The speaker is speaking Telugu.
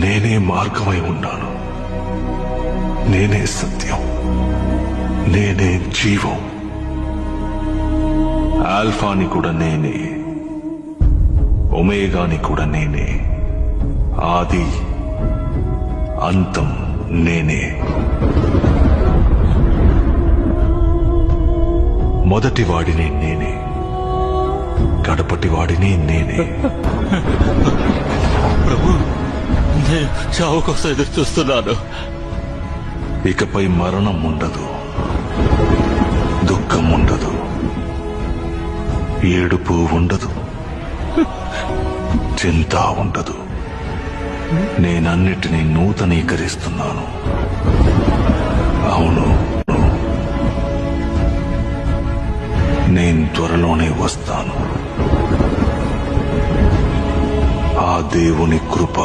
నేనే మార్గమై ఉన్నాను, నేనే సత్యం, నేనే జీవం. ఆల్ఫాని కూడా నేనే, ఒమేగాని కూడా నేనే, ఆది అంతం నేనే. మొదటి వాడిని నేనే, కడపటి వాడిని నేనే. ప్రభు, నేను చావు కోసం ఎదురు చూస్తున్నాను. ఇకపై మరణం ఉండదు, దుఃఖం ఉండదు, ఏడుపు ఉండదు, చింత ఉండదు. నేనన్నిటినీ నూతనీకరిస్తున్నాను. అవును, నేను త్వరలోనే వస్తాను. ఆ దేవుని కృప